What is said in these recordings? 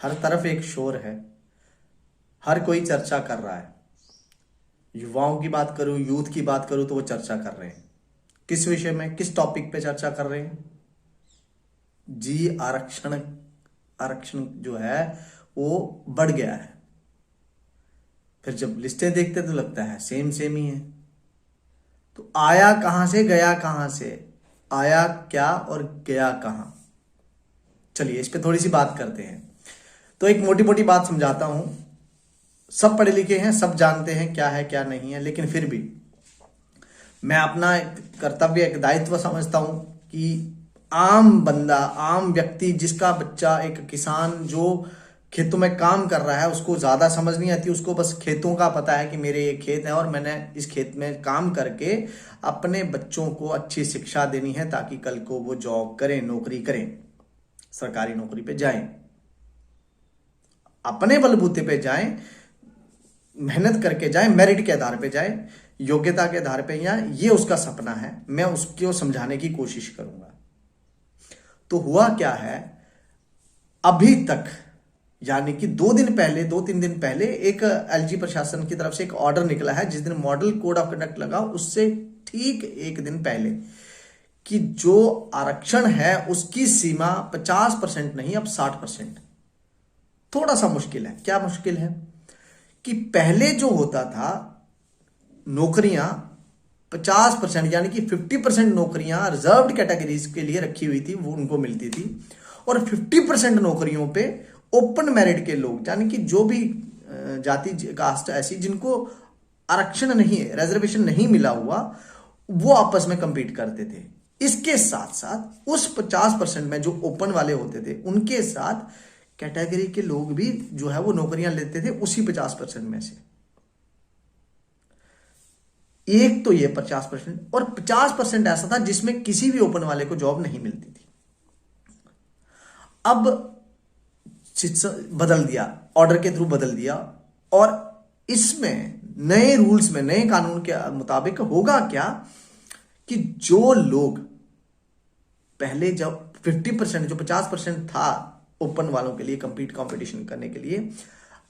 हर तरफ एक शोर है, हर कोई चर्चा कर रहा है। युवाओं की बात करूं, यूथ की बात करूं, तो वो चर्चा कर रहे हैं। किस विषय में, किस टॉपिक पे चर्चा कर रहे हैं जी? आरक्षण। आरक्षण जो है वो बढ़ गया है। फिर जब लिस्टें देखते तो लगता है सेम सेम ही है। तो आया कहां से, गया कहां से? आया क्या और गया कहां? चलिए इस पे थोड़ी सी बात करते हैं। तो एक मोटी मोटी बात समझाता हूं। सब पढ़े लिखे हैं, सब जानते हैं क्या है क्या नहीं है, लेकिन फिर भी मैं अपना एक कर्तव्य, एक दायित्व समझता हूं कि आम बंदा, आम व्यक्ति, जिसका बच्चा एक किसान जो खेतों में काम कर रहा है, उसको ज्यादा समझ नहीं आती। उसको बस खेतों का पता है कि मेरे ये खेत है और मैंने इस खेत में काम करके अपने बच्चों को अच्छी शिक्षा देनी है ताकि कल को वो जॉब करें, नौकरी करें, सरकारी नौकरी पे जाएं, अपने बलबूते पे जाएं, मेहनत करके जाए, मेरिट के आधार पे जाए, योग्यता के आधार पे। या ये उसका सपना है, मैं उसको समझाने की कोशिश करूंगा। तो हुआ क्या है, अभी तक यानी कि 2-3 दिन पहले एक एलजी प्रशासन की तरफ से एक ऑर्डर निकला है, जिस दिन मॉडल कोड ऑफ कंडक्ट लगा उससे ठीक एक दिन पहले, कि जो आरक्षण है उसकी सीमा 50% नहीं, अब 60%। थोड़ा सा मुश्किल है। क्या मुश्किल है कि पहले जो होता था, नौकरियां 50% यानी कि 50% नौकरियां रिजर्व्ड कैटेगरीज के लिए रखी हुई थी, वो उनको मिलती थी। और 50% नौकरियों पे ओपन मेरिट के लोग, यानी कि जो भी जाति कास्ट ऐसी जिनको आरक्षण नहीं है, रिजर्वेशन नहीं मिला हुआ, वो आपस में कंपीट करते थे। इसके साथ साथ उस 50% में जो ओपन वाले होते थे, उनके साथ कैटेगरी के लोग भी जो है वो नौकरियां लेते थे उसी 50% में से। एक तो ये 50%, और 50% ऐसा था जिसमें किसी भी ओपन वाले को जॉब नहीं मिलती थी। अब बदल दिया, ऑर्डर के थ्रू बदल दिया, और इसमें नए रूल्स में, नए कानून के मुताबिक होगा क्या कि जो लोग पहले जब 50%, जो 50% था ओपन वालों के लिए कंपटीशन करने के लिए,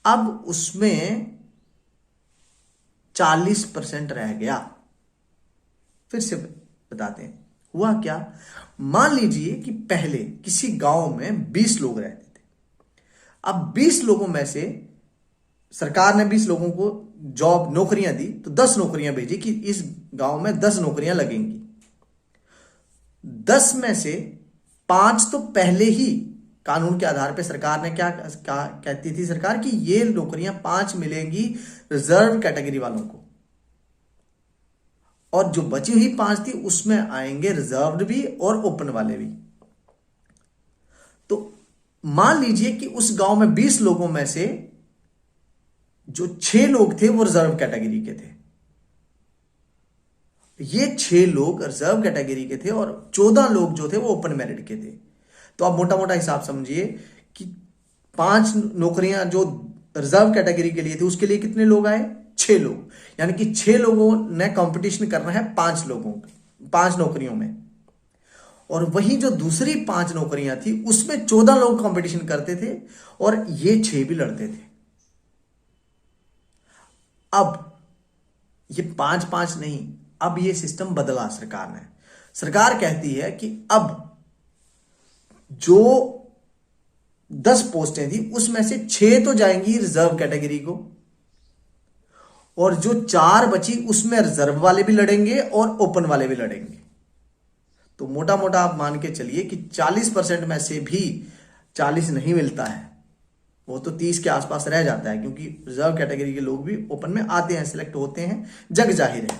अब उसमें 40% रह गया। फिर से बताते हैं हुआ क्या। मान लीजिए कि पहले किसी गांव में 20 लोग रहते थे। अब 20 लोगों में से सरकार ने 20 लोगों को जॉब, नौकरियां दी, तो 10 नौकरियां भेजी कि इस गांव में 10 नौकरियां लगेंगी। 10 में से 5 तो पहले ही कानून के आधार पे सरकार ने क्या कहती थी सरकार, कि ये नौकरियां 5 मिलेंगी रिजर्व कैटेगरी वालों को, और जो बची हुई 5 थी उसमें आएंगे रिजर्व्ड भी और ओपन वाले भी। तो मान लीजिए कि उस गांव में 20 लोगों में से जो 6 लोग थे वो रिजर्व कैटेगरी के थे। ये 6 लोग रिजर्व कैटेगरी के थे और 14 लोग जो थे वो ओपन मेरिट के थे। तो आप मोटा मोटा हिसाब समझिए कि 5 नौकरियां जो रिजर्व कैटेगरी के लिए थी उसके लिए कितने लोग आए? 6 लोग। यानी कि 6 लोगों ने कंपटीशन करना है 5 नौकरियों में। और वही जो दूसरी 5 नौकरियां थी उसमें 14 लोग कंपटीशन करते थे और ये 6 भी लड़ते थे। अब ये 5-5 नहीं, अब ये सिस्टम बदला सरकार ने। सरकार कहती है कि अब जो 10 पोस्टें थी उसमें से 6 तो जाएंगी रिजर्व कैटेगरी को, और जो 4 बची उसमें रिजर्व वाले भी लड़ेंगे और ओपन वाले भी लड़ेंगे। तो मोटा मोटा आप मान के चलिए कि 40% में से भी 40 नहीं मिलता है, वो तो 30 के आसपास रह जाता है, क्योंकि रिजर्व कैटेगरी के लोग भी ओपन में आते हैं, सिलेक्ट होते हैं, जग जाहिर है।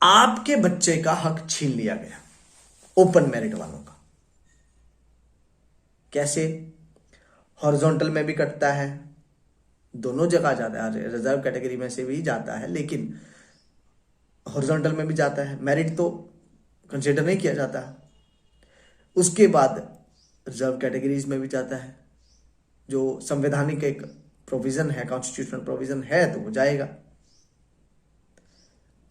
आपके बच्चे का हक छीन लिया गया ओपन मेरिट वालों का। कैसे? हॉरिजॉन्टल में भी कटता है, दोनों जगह जाता है, रिजर्व कैटेगरी में से भी जाता है, लेकिन हॉरिजॉन्टल में भी जाता है, मेरिट तो कंसीडर नहीं किया जाता। उसके बाद रिजर्व कैटेगरीज में भी जाता है, जो संवैधानिक एक प्रोविजन है, कॉन्स्टिट्यूशनल प्रोविजन है, तो वो जाएगा।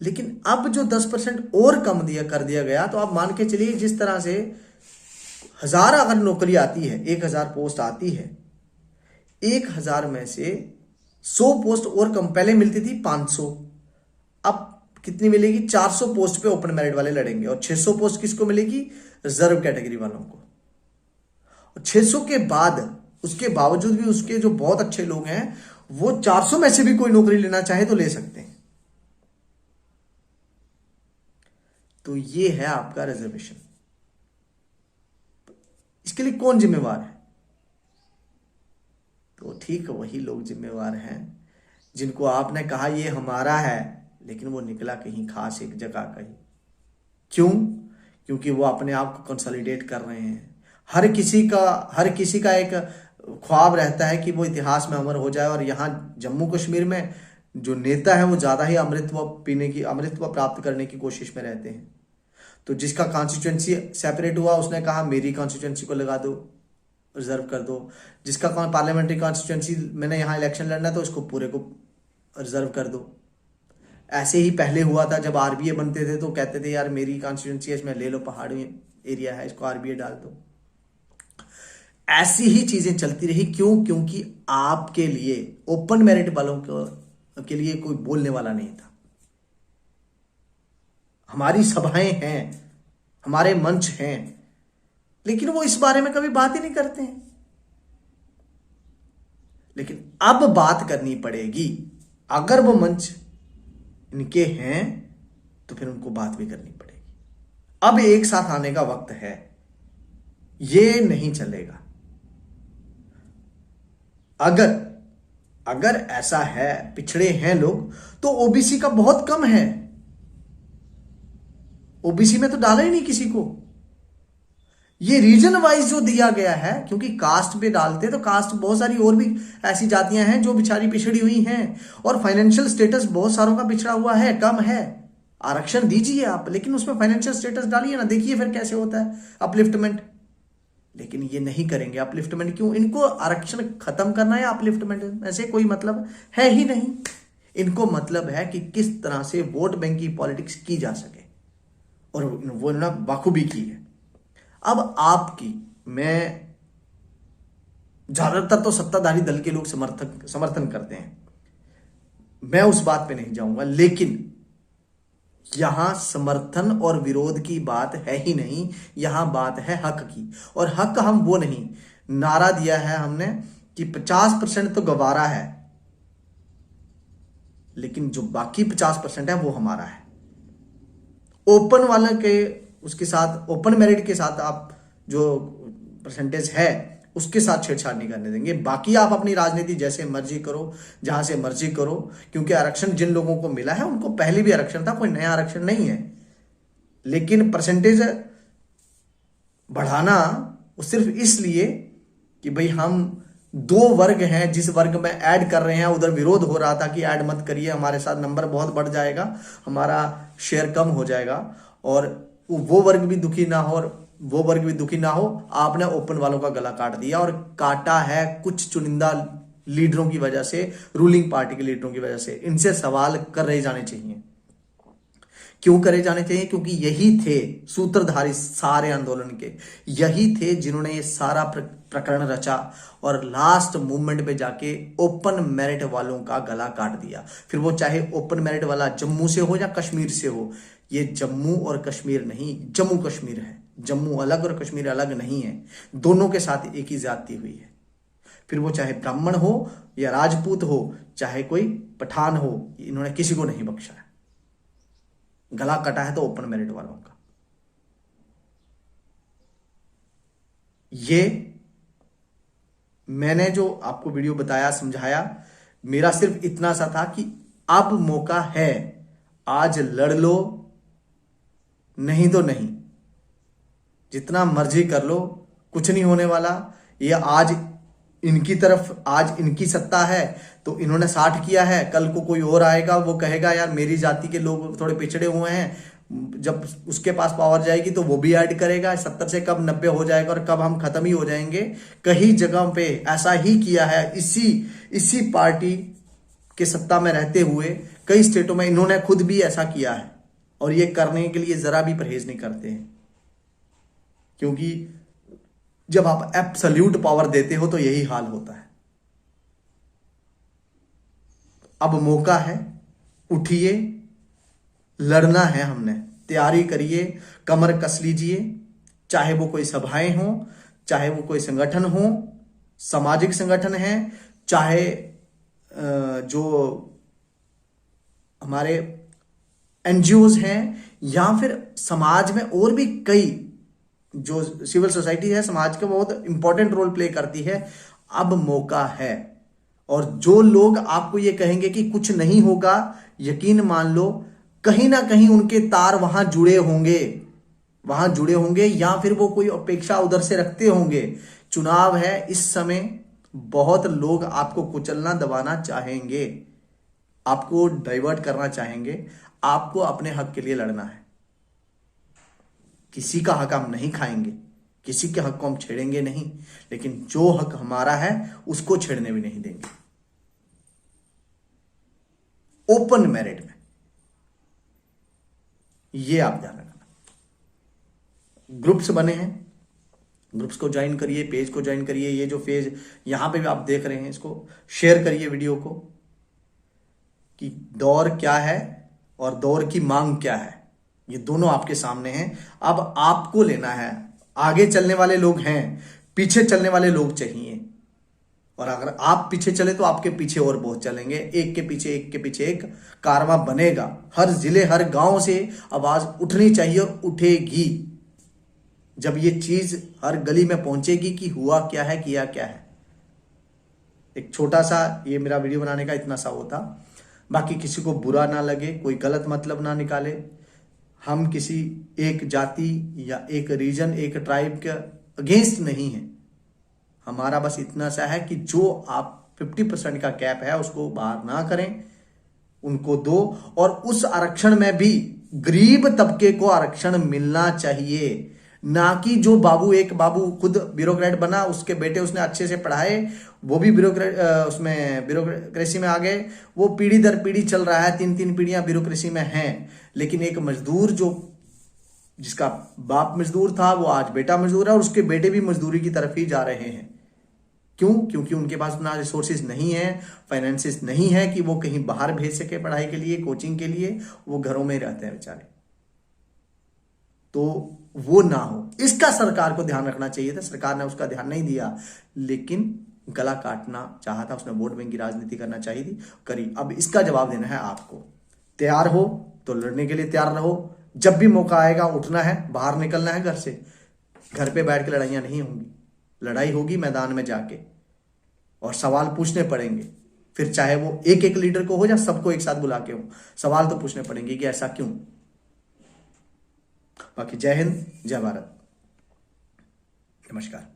लेकिन अब जो 10% और कम कर दिया गया, तो आप मान के चलिए जिस तरह से 1000 अगर नौकरी आती है, 1000 पोस्ट आती है, 1000 में से 100 पोस्ट और कम, पहले मिलती थी 500, अब कितनी मिलेगी? 400 पोस्ट पे ओपन मेरिट वाले लड़ेंगे और 600 पोस्ट किसको मिलेगी? रिजर्व कैटेगरी वालों को। और 600 के बाद, उसके बावजूद भी उसके जो बहुत अच्छे लोग हैं वो 400 में से भी कोई नौकरी लेना चाहे तो ले सकते हैं। तो ये है आपका रिजर्वेशन। इसके लिए कौन जिम्मेवार है? तो ठीक वही लोग जिम्मेवार हैं जिनको आपने कहा ये हमारा है, लेकिन वो निकला कहीं खास एक जगह कहीं। क्यों? क्योंकि वो अपने आप को कंसोलिडेट कर रहे हैं। हर किसी का एक ख्वाब रहता है कि वो इतिहास में अमर हो जाए, और यहाँ जम्मू कश्मीर में जो नेता है वो ज्यादा ही अमृतत्व प्राप्त करने की कोशिश में रहते हैं। तो जिसका कॉन्स्टिट्यूएंसी सेपरेट हुआ उसने कहा मेरी कॉन्स्टिट्यूएंसी को लगा दो, रिजर्व कर दो। जिसका पार्लियामेंट्री कॉन्स्टिट्यूएंसी मैंने यहाँ इलेक्शन लड़ना है तो इसको पूरे को रिजर्व कर दो। ऐसे ही पहले हुआ था जब आरबीए बनते थे तो कहते थे यार मेरी कॉन्स्टिट्यूएंसी है, इसमें ले लो, पहाड़ी एरिया है, इसको आरबीए डाल दो। ऐसी ही चीजें चलती रही। क्यों? क्योंकि आपके लिए, ओपन मेरिट वालों के लिए कोई बोलने वाला नहीं था। हमारी सभाएं हैं, हमारे मंच हैं, लेकिन वो इस बारे में कभी बात ही नहीं करते हैं। लेकिन अब बात करनी पड़ेगी। अगर वो मंच इनके हैं तो फिर उनको बात भी करनी पड़ेगी। अब एक साथ आने का वक्त है, ये नहीं चलेगा। अगर ऐसा है, पिछड़े हैं लोग, तो ओबीसी का बहुत कम है। ओबीसी में तो डाला ही नहीं किसी को। ये रीजन वाइज जो दिया गया है, क्योंकि कास्ट पे डालते तो कास्ट बहुत सारी और भी ऐसी जातियां हैं जो बेचारी पिछड़ी हुई हैं, और फाइनेंशियल स्टेटस बहुत सारों का पिछड़ा हुआ है, कम है। आरक्षण दीजिए आप, लेकिन उसमें फाइनेंशियल स्टेटस डालिए ना, देखिए फिर कैसे होता है अपलिफ्टमेंट। लेकिन ये नहीं करेंगे अपलिफ्टमेंट। क्यों? इनको आरक्षण खत्म करना है, अपलिफ्टमेंट ऐसे कोई मतलब है ही नहीं। इनको मतलब है कि किस तरह से वोट बैंक की पॉलिटिक्स की जा सके, और वो ना बाखूबी की है। अब मैं ज्यादातर तो सत्ताधारी दल के लोग समर्थन करते हैं, मैं उस बात पे नहीं जाऊंगा, लेकिन यहां समर्थन और विरोध की बात है ही नहीं, यहां बात है हक की। और हक हम वो नहीं, नारा दिया है हमने कि 50% तो गवारा है, लेकिन जो बाकी 50% है वो हमारा है। ओपन वाले के उसके साथ, ओपन मेरिट के साथ आप जो परसेंटेज है उसके साथ छेड़छाड़ नहीं करने देंगे। बाकी आप अपनी राजनीति जैसे मर्जी करो, जहां से मर्जी करो, क्योंकि आरक्षण जिन लोगों को मिला है उनको पहले भी आरक्षण था, कोई नया आरक्षण नहीं है। लेकिन परसेंटेज बढ़ाना वो सिर्फ इसलिए कि भाई हम 2 वर्ग हैं, जिस वर्ग में ऐड कर रहे हैं उधर विरोध हो रहा था कि ऐड मत करिए, हमारे साथ नंबर बहुत बढ़ जाएगा, हमारा शेयर कम हो जाएगा, और वो वर्ग भी दुखी ना हो और वो वर्ग भी दुखी ना हो। आपने ओपन वालों का गला काट दिया, और काटा है कुछ चुनिंदा लीडरों की वजह से, रूलिंग पार्टी के लीडरों की वजह से। इनसे सवाल कर रहे जाने चाहिए। क्यों करे जाने चाहिए? क्योंकि यही थे सूत्रधारी सारे आंदोलन के, यही थे जिन्होंने ये सारा प्रकरण रचा और लास्ट मूवमेंट पे जाके ओपन मेरिट वालों का गला काट दिया। फिर वो चाहे ओपन मेरिट वाला जम्मू से हो या कश्मीर से हो, ये जम्मू और कश्मीर नहीं, जम्मू कश्मीर है। जम्मू अलग और कश्मीर अलग नहीं है, दोनों के साथ एक ही जाति हुई है। फिर वो चाहे ब्राह्मण हो या राजपूत हो, चाहे कोई पठान हो, इन्होंने किसी को नहीं बख्शा है। गला कटा है तो ओपन मेरिट वालों का। ये मैंने जो आपको वीडियो बताया, समझाया, मेरा सिर्फ इतना सा था कि अब मौका है, आज लड़ लो, नहीं तो नहीं, जितना मर्जी कर लो, कुछ नहीं होने वाला। ये आज इनकी तरफ, आज इनकी सत्ता है तो इन्होंने 60 किया है, कल को कोई और आएगा वो कहेगा यार मेरी जाति के लोग थोड़े पिछड़े हुए हैं, जब उसके पास पावर जाएगी तो वो भी ऐड करेगा। 70 से कब 90 हो जाएगा और कब हम खत्म ही हो जाएंगे। कई जगह पे ऐसा ही किया है, इसी पार्टी के सत्ता में रहते हुए कई स्टेटों में इन्होंने खुद भी ऐसा किया है, और ये करने के लिए जरा भी परहेज नहीं करते हैं, क्योंकि जब आप एब्सोल्यूट पावर देते हो तो यही हाल होता है। अब मौका है, उठिए, लड़ना है हमने, तैयारी करिए, कमर कस लीजिए। चाहे वो कोई सभाएं हो, चाहे वो कोई संगठन हो, सामाजिक संगठन है, चाहे जो हमारे एनजीओज हैं, या फिर समाज में और भी कई जो सिविल सोसाइटी है समाज का बहुत इंपॉर्टेंट रोल प्ले करती है। अब मौका है। और जो लोग आपको ये कहेंगे कि कुछ नहीं होगा, यकीन मान लो कहीं ना कहीं उनके तार वहां जुड़े होंगे, या फिर वो कोई अपेक्षा उधर से रखते होंगे। चुनाव है, इस समय बहुत लोग आपको कुचलना, दबाना चाहेंगे, आपको डाइवर्ट करना चाहेंगे। आपको अपने हक के लिए लड़ना है। किसी का हक हम नहीं खाएंगे, किसी के हक को हम छेड़ेंगे नहीं, लेकिन जो हक हमारा है उसको छेड़ने भी नहीं देंगे। ओपन मेरिट में, ये आप ध्यान रखना। ग्रुप्स बने हैं, ग्रुप्स को ज्वाइन करिए, पेज को ज्वाइन करिए। ये जो पेज यहां पे भी आप देख रहे हैं, इसको शेयर करिए वीडियो को, कि दौर क्या है और दौर की मांग क्या है, ये दोनों आपके सामने हैं। अब आपको लेना है। आगे चलने वाले लोग हैं, पीछे चलने वाले लोग चाहिए। और अगर आप पीछे चले तो आपके पीछे और बहुत चलेंगे, एक के पीछे एक कारवां बनेगा। हर जिले, हर गांव से आवाज उठनी चाहिए और उठेगी। जब ये चीज हर गली में पहुंचेगी कि हुआ क्या है, किया क्या है। एक छोटा सा ये मेरा वीडियो बनाने का इतना सा वो था। बाकी किसी को बुरा ना लगे, कोई गलत मतलब ना निकाले। हम किसी एक जाति या एक रीजन, एक ट्राइब के अगेंस्ट नहीं है। हमारा बस इतना सा है कि जो आप 50% का कैप है उसको बाहर ना करें, उनको दो। और उस आरक्षण में भी गरीब तबके को आरक्षण मिलना चाहिए, ना कि जो एक बाबू खुद ब्यूरोक्रेट बना, उसके बेटे उसने अच्छे से पढ़ाए, वो भी ब्यूरोक्रेसी में आ गए, वो पीढ़ी दर पीढ़ी चल रहा है, 3 पीढ़ियां ब्यूरोक्रेसी में हैं। लेकिन एक मजदूर जिसका बाप मजदूर था, वो आज बेटा मजदूर है, और उसके बेटे भी मजदूरी की तरफ ही जा रहे हैं। क्यों? क्योंकि उनके पास उतना रिसोर्सेज नहीं है, फाइनेंसिस नहीं है कि वो कहीं बाहर भेज सके पढ़ाई के लिए, कोचिंग के लिए। वो घरों में रहते हैं बेचारे। तो वो ना हो, इसका सरकार को ध्यान रखना चाहिए था। सरकार ने उसका ध्यान नहीं दिया, लेकिन गला काटना चाहा था, उसने वोट बैंक की राजनीति करना चाहिए थी, करी। अब इसका जवाब देना है आपको। तैयार हो तो लड़ने के लिए तैयार रहो। जब भी मौका आएगा उठना है, बाहर निकलना है घर से। घर पे बैठ के लड़ाइयां नहीं होंगी, लड़ाई होगी मैदान में जाके, और सवाल पूछने पड़ेंगे। फिर चाहे वो एक एक लीडर को हो या सबको एक साथ बुला के हो, सवाल तो पूछने पड़ेंगे कि ऐसा क्यों। बाकी जय हिंद, जय भारत, नमस्कार।